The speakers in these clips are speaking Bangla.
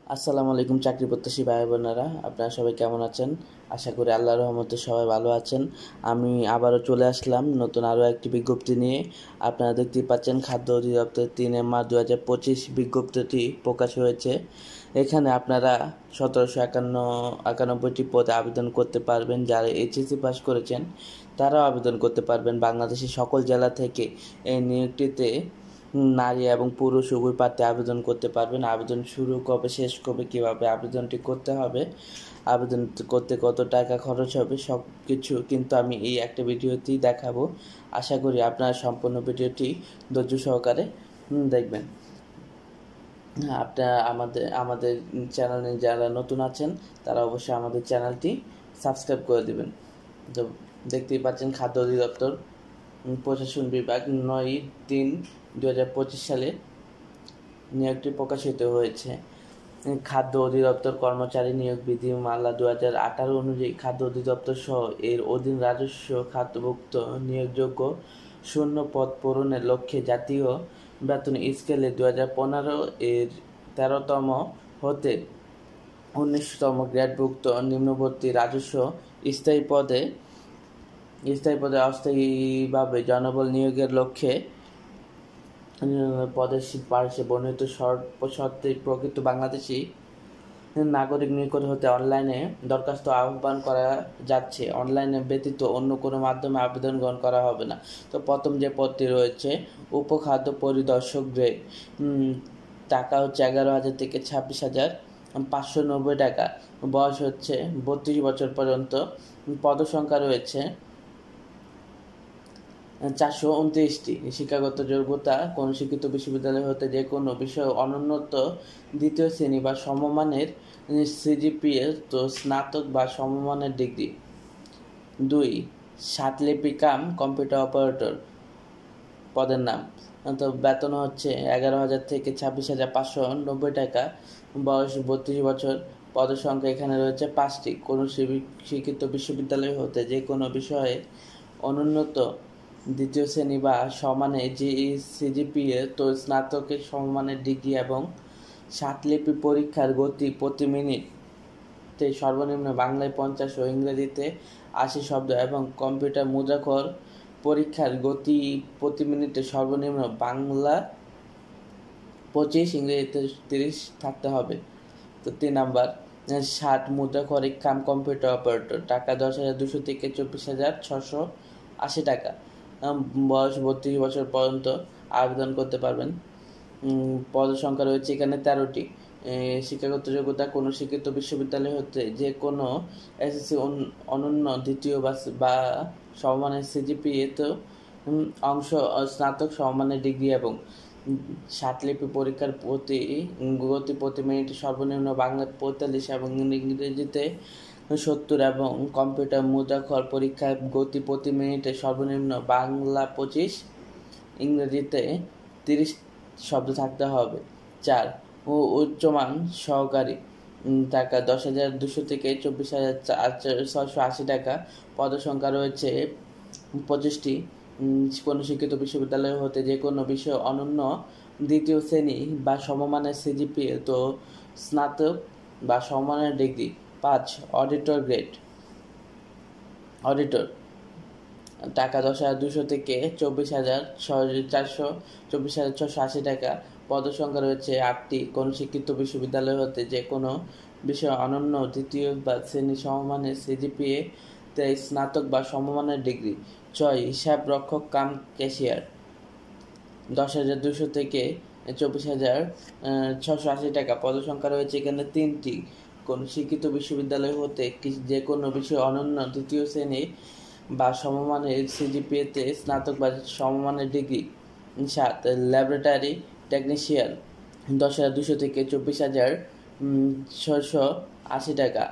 আসসালামু আলাইকুম চাকরি প্রত্যাশী ভাই বোনেরা, আপনারা সবাই কেমন আছেন? আশা করি আল্লাহর রহমতে সবাই ভালো আছেন। আমি আবারও চলে আসলাম নতুন আরও একটি বিজ্ঞপ্তি নিয়ে। আপনারা দেখতেই পাচ্ছেন খাদ্য অধিদপ্তর 3 মার্চ 2025 বিজ্ঞপ্তিটি প্রকাশ হয়েছে। এখানে আপনারা 1791টি পদে আবেদন করতে পারবেন। যারা এইচএসসি পাস করেছেন তারাও আবেদন করতে পারবেন। বাংলাদেশের সকল জেলা থেকে এই নিয়োগটিতে নারী এবং পুরুষ উভয় প্রার্থী আবেদন করতে পারবেন। আবেদন শুরু কবে, শেষ কবে, কীভাবে আবেদনটি করতে হবে, আবেদন করতে কত টাকা খরচ হবে, সব কিছু কিন্তু আমি এই একটা ভিডিওতেই দেখাবো। আশা করি আপনারা সম্পূর্ণ ভিডিওটি ধৈর্য সহকারে দেখবেন। আপনারা আমাদের চ্যানেলে যারা নতুন আছেন তারা অবশ্যই আমাদের চ্যানেলটি সাবস্ক্রাইব করে দেবেন। তো দেখতেই পাচ্ছেন খাদ্য অধিদপ্তর প্রশাসন বিভাগ 9/3/2025 সালে নিয়োগটি প্রকাশিত হয়েছে। খাদ্য অধিদপ্তর কর্মচারী নিয়োগ বিধিমালা 2018 অনুযায়ী খাদ্য অধিদপ্তর সহ এর অধীন রাজস্ব খাতভুক্ত নিয়োগযোগ্য শূন্য পদ পূরণের লক্ষ্যে জাতীয় বেতন স্কেলে 2015 এর 13তম হতে 19তম গ্রেডভুক্ত নিম্নবর্তী রাজস্ব স্থায়ী পদে অস্থায়ীভাবে জনবল নিয়োগের লক্ষ্যে পদের পার্শ্বে বর্ণিত শর্তে প্রকৃত বাংলাদেশি নাগরিক নিকট হতে অনলাইনে দরখাস্ত আহ্বান করা যাচ্ছে। অনলাইনে ব্যতীত অন্য কোনো মাধ্যমে আবেদন গ্রহণ করা হবে না। তো প্রথম যে পদটি রয়েছে উপখাদ্য পরিদর্শক গ্রেড, টাকা হচ্ছে 11,000 থেকে 26,590 টাকা। বয়স হচ্ছে 32 বছর পর্যন্ত। পদসংখ্যা রয়েছে 429টি। শিক্ষাগত যোগ্যতা কোন শিক্ষিত বিশ্ববিদ্যালয় হতে যে কোনো বিষয়ে অনুন্নত দ্বিতীয় শ্রেণী বা সমমানের সিজিপিএ, তো স্নাতক বা সমমানের ডিগ্রি। 2. সাতলিপি কাম কম্পিউটার অপারেটর পদের নাম। তো বেতন হচ্ছে 11,000 থেকে 26,590 টাকা। বয়স 32 বছর। পদের সংখ্যা এখানে রয়েছে 5টি। কোনো শিক্ষিত বিশ্ববিদ্যালয় হতে যে কোনো বিষয়ে অনুন্নত দ্বিতীয় শ্রেণী বা সমানের সিজিপিএ, তো স্নাতকের সমমানের ডিগ্রি এবং সাতলিপি পরীক্ষার গতি প্রতি মিনিটে সর্বনিম্ন বাংলায় 50 ও ইংরেজিতে 80 শব্দ এবং কম্পিউটার মুদ্রাক্ষর পরীক্ষার গতি প্রতি মিনিটে সর্বনিম্ন বাংলা 25, ইংরেজিতে 30 থাকতে হবে। তো 3 নাম্বার 60 মুদ্রাক্ষরিক কাম কম্পিউটার অপারেটর, টাকা 10,200 থেকে 24,680 টাকা। বয়স 32 বছর পর্যন্ত আবেদন করতে পারবেন। পদ সংখ্যা রয়েছে এখানে 13টি। শিক্ষাগত যোগ্যতা কোনো শিক্ষিত বিশ্ববিদ্যালয় হতে যে কোনো এসএসসি অনন্য দ্বিতীয় বা সমমানের সিজিপিএ তো অংশ স্নাতক সমমানের ডিগ্রি এবং সাতলিপি পরীক্ষার গতি প্রতি মিনিটে সর্বনিম্ন বাংলা 45 এবং ইংরেজিতে 70 এবং কম্পিউটার মুদ্রাক্ষর পরীক্ষার গতি প্রতি মিনিটে সর্বনিম্ন বাংলা 25, ইংরেজিতে 30 শব্দ থাকতে হবে। 4. উচ্চমান সহকারী, টাকা 10,200 থেকে 24,680 টাকা। পদসংখ্যা রয়েছে 25টি। কোনো শিক্ষিত বিশ্ববিদ্যালয় হতে যে কোনো বিষয়ে অনন্য দ্বিতীয় শ্রেণী বা সমমানের সিজিপিএ, তো স্নাতক বা সমমানের ডিগ্রি। 5. অডিটর গ্রেড, অডিটর, টাকা 10,200 থেকে 24,680 টাকা। পদসংখ্যা রয়েছে 8টি। কোনো শিক্ষিত বিশ্ববিদ্যালয় হতে যে কোনো বিষয়ে অনন্য দ্বিতীয় বা শ্রেণী সমমানের সিজিপিএ তে স্নাতক বা সমমানের ডিগ্রি। 6. হিসাব রক্ষক কাম ক্যাশিয়ার, 10,200 থেকে 24,680 টাকা। পদসংখ্যা রয়েছে এখানে 3টি। কোন শিক্ষিত বিশ্ববিদ্যালয় হতে যে কোনো বিষয়ে অনন্য দ্বিতীয় শ্রেণী বা সমমানের সিজিপিএতে স্নাতক বা সমমানের ডিগ্রি। 7. ল্যাবরেটরি টেকনিশিয়ান, 10,200 থেকে 24,680 টাকা।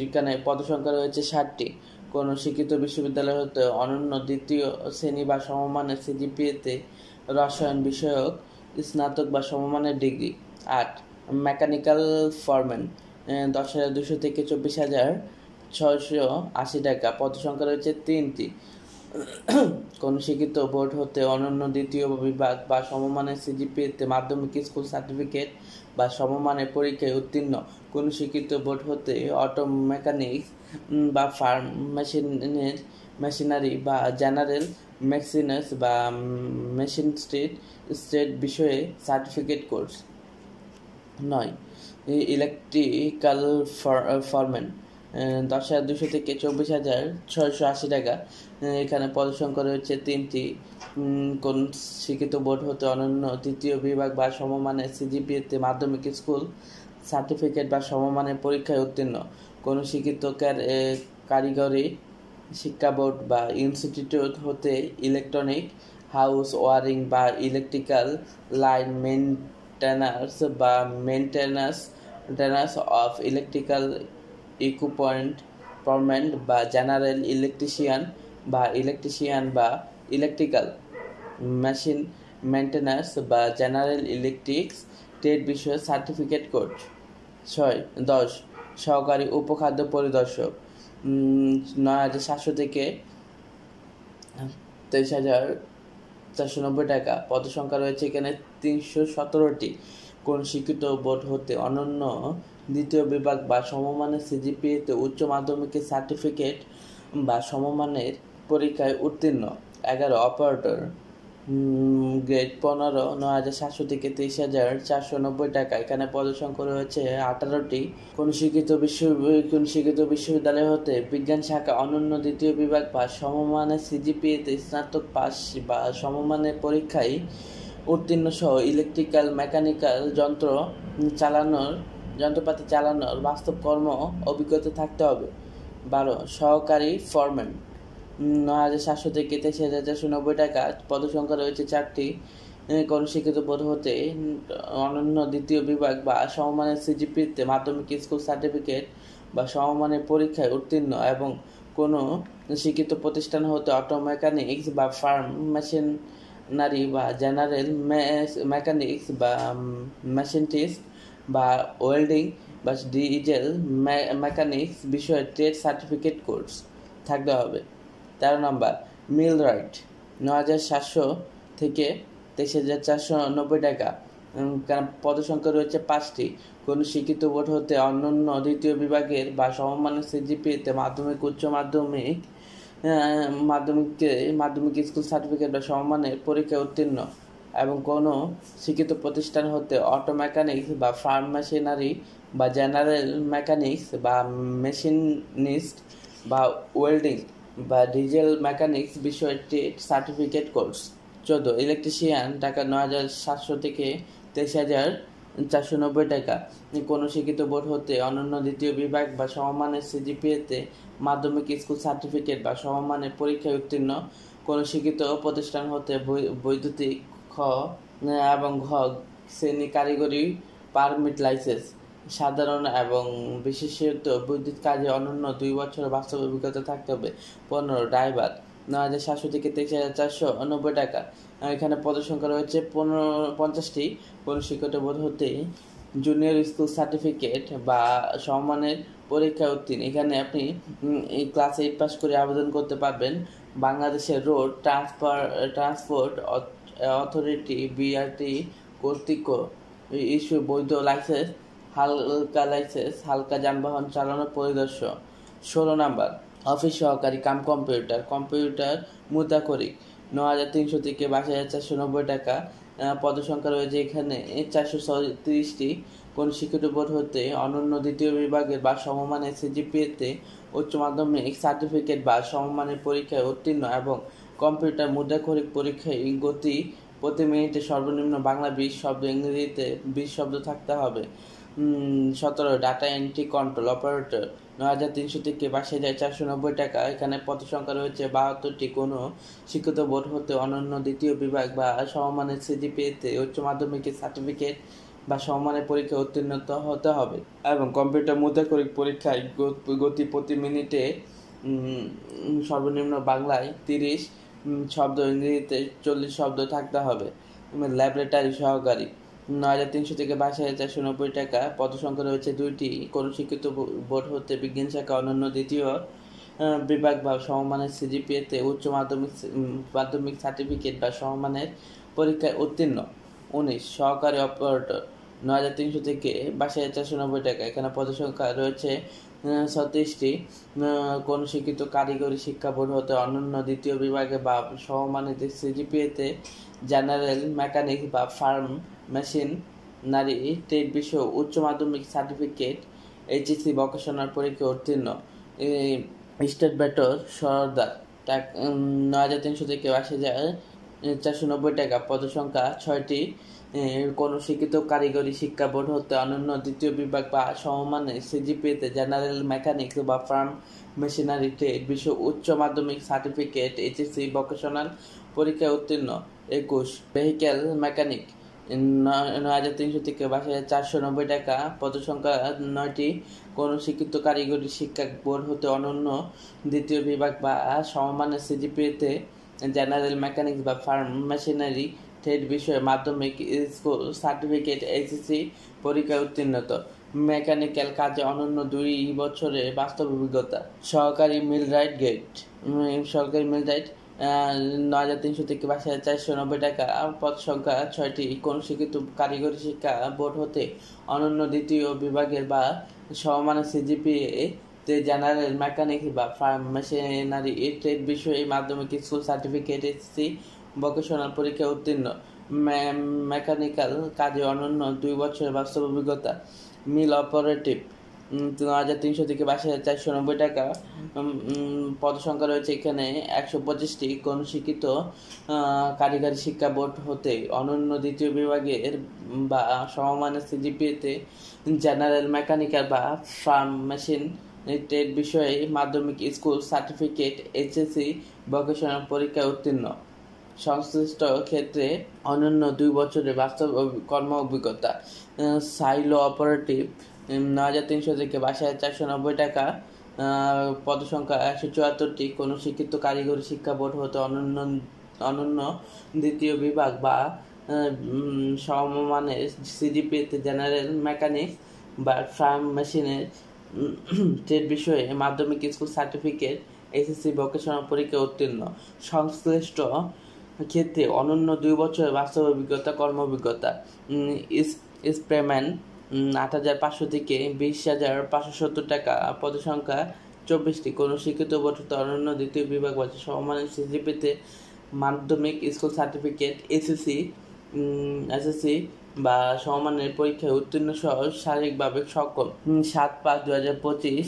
এখানে পদসংখ্যা রয়েছে 60টি। কোনো শিক্ষিত বিশ্ববিদ্যালয় হতে অনন্য দ্বিতীয় শ্রেণী বা সমমানের সিজিপিএতে রসায়ন বিষয়ক স্নাতক বা সমমানের ডিগ্রি। 8. মেকানিক্যাল ফরম্যান, 10,200 থেকে 24,680 টাকা। পদসংখ্যা রয়েছে 3টি। কোন শিক্ষিত বোর্ড হতে অনন্য দ্বিতীয় বিভাগ বা সমমানের সিজিপিএতে মাধ্যমিক স্কুল সার্টিফিকেট বা সমমানের পরীক্ষায় উত্তীর্ণ কোন শিক্ষিত বোর্ড হতে অটো মেকানিক্স বা ফার্ম মেশিনারি বা জেনারেল মেক্সিনাস বা মেশিন স্টেট বিষয়ে সার্টিফিকেট কোর্স। 9. ইলেকট্রিক্যাল ফরম্যান 10,200 থেকে 24,680 টাকা। এখানে পদসংখ্যা রয়েছে 3টি। কোন শিক্ষিত বোর্ড হতে অনন্য তৃতীয় বিভাগ বা সমমানের সিজিপিএতে মাধ্যমিক স্কুল সার্টিফিকেট বা সমমানের পরীক্ষায় উত্তীর্ণ কোন শিক্ষিত কারিগরি শিক্ষা বোর্ড বা ইনস্টিটিউট হতে ইলেকট্রনিক হাউস ওয়ারিং বা electrical line maintenance of electrical equipment বা জেনারেল ইলেকট্রিশিয়ান বা ইলেকট্রিক্যাল মেশিন মেনটেন্যান্স বা জেনারেল ইলেকট্রিক্স ট্রেড বিষয়ে সার্টিফিকেট কোর্স। 10. সহকারী উপখাদ্য পরিদর্শক 9,700 থেকে 23,490 টাকা। পদসংখ্যা রয়েছে এখানে 317টি। কোন শিক্ষিত বোর্ড হতে অনন্য দ্বিতীয় বিভাগ বা সমমানের সিজিপিএতে উচ্চ মাধ্যমিকের সার্টিফিকেট বা সমমানের পরীক্ষায় উত্তীর্ণ। 11. অপারেটর গ্রেড 15 9,700 থেকে 23,490 টাকা। এখানে পদসংখ্যা রয়েছে 18টি। কোন শিক্ষিত বিশ্ববিদ্যালয় হতে বিজ্ঞান শাখা অনন্য দ্বিতীয় বিভাগ বা সমমানের সিজিপিএতে স্নাতক পাস বা সমমানের পরীক্ষায় উত্তীর্ণ সহ ইলেকট্রিক্যাল মেকানিক্যাল যন্ত্রপাতি চালানোর বাস্তব কর্ম অভিজ্ঞতা থাকতে হবে। 12. সহকারী ফরম্যান 9,700 থেকে 23,490 টাকা। পদসংখ্যা রয়েছে 4টি। কোন শিক্ষিত বোর্ড হতে অনন্য দ্বিতীয় বিভাগ বা সমমানের সিজিপিএতে মাধ্যমিক স্কুল সার্টিফিকেট বা সমমানের পরীক্ষায় উত্তীর্ণ এবং কোনো শিক্ষিত প্রতিষ্ঠান হতে অটো মেকানিক্স বা ফার্ম মেশিনারি বা জেনারেল মেকানিক্স বা মেশিনিস্ট বা ওয়েল্ডিং বা ডিজেল মেকানিক্স বিষয়ে ট্রেড সার্টিফিকেট কোর্স থাকতে হবে। 13 নম্বর মিলরাইট 9,700 থেকে 23,490 টাকা। পদসংখ্যা রয়েছে 5টি। কোন শিক্ষিত বোর্ড হতে অনন্য দ্বিতীয় বিভাগের বা সমমানের সিজিপিএতে মাধ্যমিক উচ্চ মাধ্যমিক স্কুল সার্টিফিকেট বা সমমানের পরীক্ষায় উত্তীর্ণ এবং কোনো শিক্ষিত প্রতিষ্ঠান হতে অটো মেকানিক্স বা ফার্ম মেশিনারি বা জেনারেল মেকানিক্স বা মেশিনিস্ট বা ওয়েল্ডিং বা ডিজেল মেকানিক্স বিষয়ে ট্রেড সার্টিফিকেট কোর্স। 14. ইলেকট্রিশিয়ান টাকা 9,700 থেকে 23,490 টাকা। কোনো শিক্ষিত বোর্ড হতে অনন্য দ্বিতীয় বিভাগ বা সমমানের সিজিপিএতে মাধ্যমিক স্কুল সার্টিফিকেট বা সমমানের পরীক্ষায় উত্তীর্ণ কোনো শিক্ষিত প্রতিষ্ঠান হতে বৈদ্যুতিক এবং শ্রেণী কারিগরি পারমিট লাইসেন্স সাধারণ এবং বিশেষত বিদ্যুৎ কাজে অনন্য 2 বছরের বাস্তব অভিজ্ঞতা থাকতে হবে। 15. ড্রাইভার 9,700 থেকে 23,490 টাকা। এখানে পদসংখ্যা রয়েছে 50টি। কোন শিক্ষিত বোর্ড হতে জুনিয়র স্কুল সার্টিফিকেট বা সমমানের পরীক্ষা উত্তীর্ণ। এখানে আপনি এই ক্লাস 8 পাস করে আবেদন করতে পারবেন। বাংলাদেশের রোড ট্রান্সপোর্ট অথরিটি বিআরটি কর্তৃক ইস্যু বৈধ লাইসেন্স হালকা যানবাহন চালানোর পরিদর্শক। 16 নম্বর অফিস সহকারী কম্পিউটার মুদ্রাক্ষরিক 9,300 থেকে 22,490 টাকা। পদসংখ্যা রয়েছে এখানে 430টি। কোন শিক্ষিত বোর্ড হতে অনন্য দ্বিতীয় বিভাগের বা সমমানের সিজিপিএতে উচ্চ মাধ্যমিক সার্টিফিকেট বা সমমানের পরীক্ষায় উত্তীর্ণ এবং কম্পিউটার মুদ্রাক্ষরিক পরীক্ষায় গতি প্রতি মিনিটে সর্বনিম্ন বাংলা 20 শব্দ, ইংরেজিতে 20 শব্দ থাকতে হবে। 17. ডাটা এন্ট্রি কন্ট্রোল অপারেটর 9,300 থেকে 22,490 টাকা। এখানে পদসংখ্যা রয়েছে 72টি। কোনো শিক্ষিত বোর্ড হতে অনন্য দ্বিতীয় বিভাগ বা সমমানের সিজিপিএতে উচ্চ মাধ্যমিকের সার্টিফিকেট বা সমমানের পরীক্ষায় উত্তীর্ণ হতে হবে এবং কম্পিউটার মুদ্রাক্ষরিক পরীক্ষায় গতি প্রতি মিনিটে সর্বনিম্ন বাংলায় 30 শব্দ, ইংরেজিতে 40 শব্দ থাকতে হবে। ল্যাবরেটরি সহকারী 9,300 থেকে 22,490 টাকা। পদসংখ্যা রয়েছে 2টি। কোন শিক্ষিত বোর্ড হতে বিজ্ঞান শাখা অনন্য দ্বিতীয় বিভাগ বা সমমানের সিজিপিএতে উচ্চ মাধ্যমিক সার্টিফিকেট বা সমমানের পরীক্ষায় উত্তীর্ণ। 19 সহকারী অপারেটর 9,300 থেকে 22,490 টাকা। এখানে পদসংখ্যা রয়েছে 36টি। কোন শিক্ষিত কারিগরি শিক্ষা বোর্ড হতে অন্যান্য দ্বিতীয় বিভাগে বা সমমানের সিজিপিএতে জেনারেল মেকানিক্স বা ফার্ম মেশিনারি ট্রেড বিষয়ে উচ্চ মাধ্যমিক সার্টিফিকেট এইচএসসি ভোকেশনাল পরীক্ষায় উত্তীর্ণ। স্টেট বেতন সরদার 9,300 থেকে 22,490 টাকা। পদসংখ্যা 6টি। কোনো শিক্ষিত কারিগরি শিক্ষা বোর্ড হতে অন্যান্য দ্বিতীয় বিভাগ বা সমমানের সিজিপিএতে জেনারেল মেকানিক্স বা ফার্ম মেশিনারি ট্রেড বিষয়ে উচ্চ মাধ্যমিক সার্টিফিকেট এইচএসসি ভোকেশনাল পরীক্ষায় উত্তীর্ণ। 21 ভেহিক্যাল মেকানিক 9,300 থেকে 22,490 টাকা। পদসংখ্যা 9টি। কোনো শিক্ষিত কারিগরি শিক্ষা বোর্ড হতে অনন্য দ্বিতীয় বিভাগ বা সমমানের সিজিপিএতে জেনারেল মেকানিক্স বা ফার্ম মেশিনারি ট্রেড বিষয়ে মাধ্যমিক স্কুল সার্টিফিকেট এইচএসসি পরীক্ষায় উত্তীর্ণত। মেকানিক্যাল কাজে অনন্য 2 বছরের বাস্তব অভিজ্ঞতা। সরকারি মিলরাইট 9,300 থেকে 22,490 টাকা। পদ সংখ্যা 6টি। কোন শিক্ষিত কারিগরি শিক্ষা বোর্ড হতে অনন্য দ্বিতীয় বিভাগের বা সমমানের সিজিপিএ তে জেনারেল মেকানিক্স বা ফার্ম মেশিনারি ট্রেড বিষয়ে মাধ্যমিক স্কুল সার্টিফিকেট এইচএসসি ভোকেশনাল পরীক্ষায় উত্তীর্ণ। মেকানিক্যাল কাজে অনন্য 2 বছরের বাস্তব অভিজ্ঞতা। মিল অপারেটিভ 9,300 থেকে 22,490 টাকা। পদসংখ্যা রয়েছে এখানে 125টি। কোন শিক্ষিত কারিগরি শিক্ষা বোর্ড হতে অনন্য দ্বিতীয় বিভাগের বা সমমানের সিজিপিএতে জেনারেল মেকানিক্যাল বা ফার্ম মেশিন ট্রেড বিষয়ে মাধ্যমিক স্কুল সার্টিফিকেট এইচএসসি ভোকেশনাল পরীক্ষায় উত্তীর্ণ। সংশ্লিষ্ট ক্ষেত্রে অনন্য 2 বছরের বাস্তব কর্ম অভিজ্ঞতা। সাইলো অপারেটিভ 9,300 থেকে 22,490 টাকা। পদসংখ্যা 174টি। কোনো শিক্ষিত কারিগরি শিক্ষা বোর্ড হতে অনন্য দ্বিতীয় বিভাগ বা সমমানের সিজিপিএতে জেনারেল মেকানিক্স বা ফার্ম মেশিনের ট্রেড বিষয়ে মাধ্যমিক স্কুল সার্টিফিকেট এইচএসসি ভোকেশনাল পরীক্ষায় উত্তীর্ণ। সংশ্লিষ্ট ক্ষেত্রে অনন্য 2 বছরের বাস্তব অভিজ্ঞতা কর্ম অভিজ্ঞতা। স্প্রেম্যান 8,500 থেকে 20,570 টাকা। পদসংখ্যা 24টি। কোনো শিক্ষিত বোর্ড হতে অনন্য দ্বিতীয় বিভাগ বা সমমানের সিজিপিতে মাধ্যমিক স্কুল সার্টিফিকেট এসএসসি বা সমমানের পরীক্ষায় উত্তীর্ণ সহ শারীরিকভাবে সক্ষম। 7/5/2025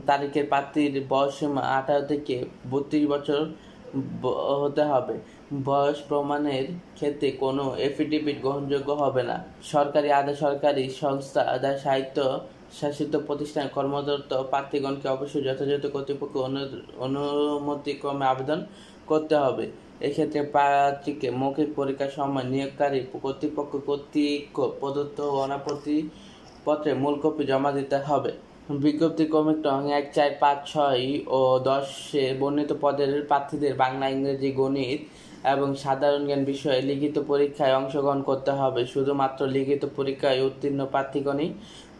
তারিখের প্রার্থীর বয়সসীমা 18 থেকে 32 বছর হতে হবে। বয়স প্রমাণের ক্ষেত্রে কোনো এফিডেভিট গ্রহণযোগ্য হবে না। সরকারি আধা সরকারি সংস্থা আধা সাহিত্য শাসিত প্রতিষ্ঠানে কর্মরত প্রার্থীগণকে অবশ্যই যথাযথ কর্তৃপক্ষ অনুমতিক্রমে আবেদন করতে হবে। এক্ষেত্রে প্রার্থীকে মৌখিক পরীক্ষার সময় নিয়োগকারী কর্তৃপক্ষ কর্তৃক প্রদত্ত অনাপত্তি পত্রে মূল কপি জমা দিতে হবে। বিজ্ঞপ্তি ক্রমিক নং 1, 4, 5, 6 ও 10-এ বর্ণিত পদের প্রার্থীদের বাংলা, ইংরেজি, গণিত এবং সাধারণ জ্ঞান বিষয়ে লিখিত পরীক্ষায় অংশগ্রহণ করতে হবে। শুধুমাত্র লিখিত পরীক্ষায় উত্তীর্ণ প্রার্থীগণই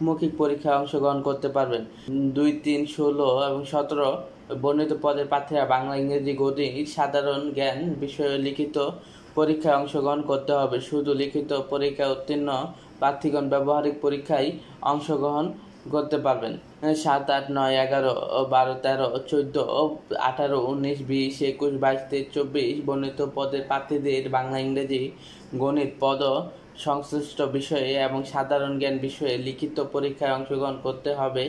মৌখিক পরীক্ষায় অংশগ্রহণ করতে পারবেন। 2, 3, 16 এবং 17 বর্ণিত পদের প্রার্থীরা বাংলা, ইংরেজি, গণিত, সাধারণ জ্ঞান বিষয়ে লিখিত পরীক্ষায় অংশগ্রহণ করতে হবে। শুধু লিখিত পরীক্ষায় উত্তীর্ণ প্রার্থীগণ ব্যবহারিক পরীক্ষায় অংশগ্রহণ করতে পারবেন। 7, 8, 9, 11, 12, 13, 14, 18, 19, 20, 21, 22, 23, 24 বর্ণিত পদের প্রার্থীদের বাংলা, ইংরেজি, গণিত পদ সংশ্লিষ্ট বিষয়ে এবং সাধারণ জ্ঞান বিষয়ে লিখিত পরীক্ষায় অংশগ্রহণ করতে হবে।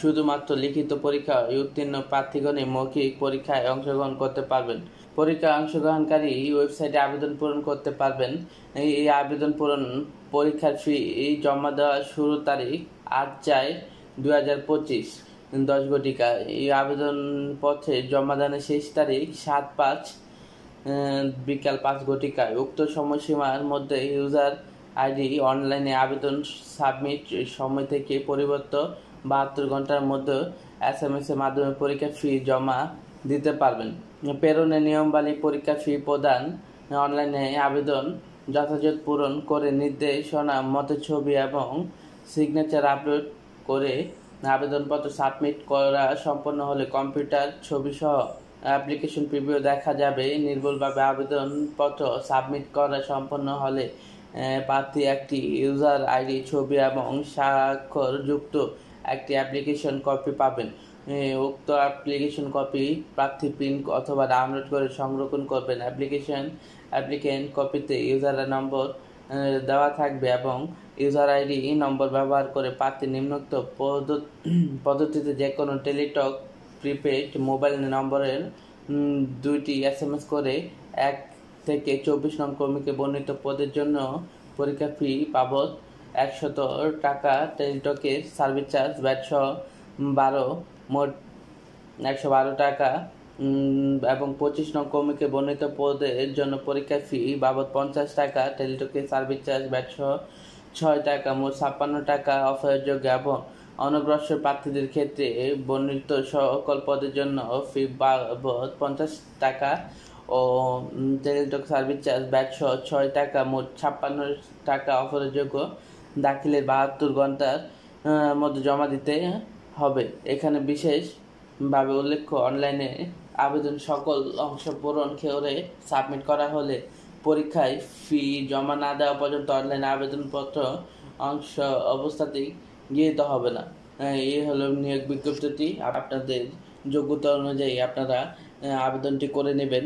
শুধুমাত্র লিখিত পরীক্ষায় উত্তীর্ণ প্রার্থীগণই মৌখিক পরীক্ষায় অংশগ্রহণ করতে পারবেন। পরীক্ষায় অংশগ্রহণকারী ওয়েবসাইটে আবেদন পূরণ করতে পারবেন। এই আবেদন পূরণ পরীক্ষার ফি জমা দেওয়ার শুরু তারিখ 8/4/2025 10 ঘটিকা। এই আবেদনপত্রে জমাদানের শেষ তারিখ 7/5 বিকাল 5 ঘটিকায়। উক্ত সময়সীমার মধ্যে ইউজার আইডি অনলাইনে আবেদন সাবমিট সময় থেকে পরিবর্ত 72 ঘন্টার মধ্যে SMS এর মাধ্যমে পরীক্ষার ফি জমা দিতে পারবেন। প্রেরণের নিয়মাবলী পরীক্ষার ফি প্রদান অনলাইনে আবেদন যথাযথ পূরণ করে নির্দেশনা মতো ছবি এবং সিগনেচার আপলোড করে আবেদনপত্র সাবমিট করা সম্পন্ন হলে কম্পিউটার ছবি সহ অ্যাপ্লিকেশন প্রিভিউ দেখা যাবে। নির্ভুলভাবে আবেদনপত্র সাবমিট করা সম্পন্ন হলে প্রার্থী একটি ইউজার আইডি, ছবি এবং স্বাক্ষর যুক্ত একটি অ্যাপ্লিকেশন কপি পাবেন। উক্ত অ্যাপ্লিকেশন কপি প্রার্থী প্রিন্ট অথবা ডাউনলোড করে সংরক্ষণ করবেন। অ্যাপ্লিকেন্ট কপিতে ইউজার নম্বর দেওয়া থাকবে এবং ইউজার আইডি নম্বর ব্যবহার করে প্রার্থী নিম্নোক্ত পদ্ধতিতে যে কোনো টেলিটক প্রিপেড মোবাইল নম্বরের 2টি SMS করে 1 থেকে 24 নং কর্মীকে বর্ণিত পদের জন্য পরীক্ষা ফি বাবদ 100 টাকা, টেলিটকের সার্ভিস চার্জ ভ্যাট সহ মোট 112 টাকা এবং 25 নং কর্মীকে বর্ণিত পদের জন্য পরীক্ষা ফি বাবদ 50 টাকা, টেলিটকের সার্ভিস চার্জ ভ্যাট সহ 6 টাকা, মোট 56 টাকা অফারযোগ্য। এবং অনগ্রসর প্রার্থীদের ক্ষেত্রে বর্ণিত সকল পদের জন্য ফি বাবদ 50 টাকা ও টেলিটক সার্ভিস চার্জ ভ্যাট সহ 6 টাকা, মোট 56 টাকা অফারযোগ্য দাখিলের 72 ঘন্টার মধ্যে জমা দিতে হবে। এখানে বিশেষভাবে উল্লেখ্য, অনলাইনে আবেদন সকল অংশ পূরণ করে সাবমিট করা হলে পরীক্ষায় ফি জমা না দেওয়া পর্যন্ত অনলাইন আবেদনপত্র অংশ অবস্থাতেই গৃহীত হবে না। এই হলো নিয়োগ বিজ্ঞপ্তিটি। আপনাদের যোগ্যতা অনুযায়ী আপনারা আবেদনটি করে নেবেন।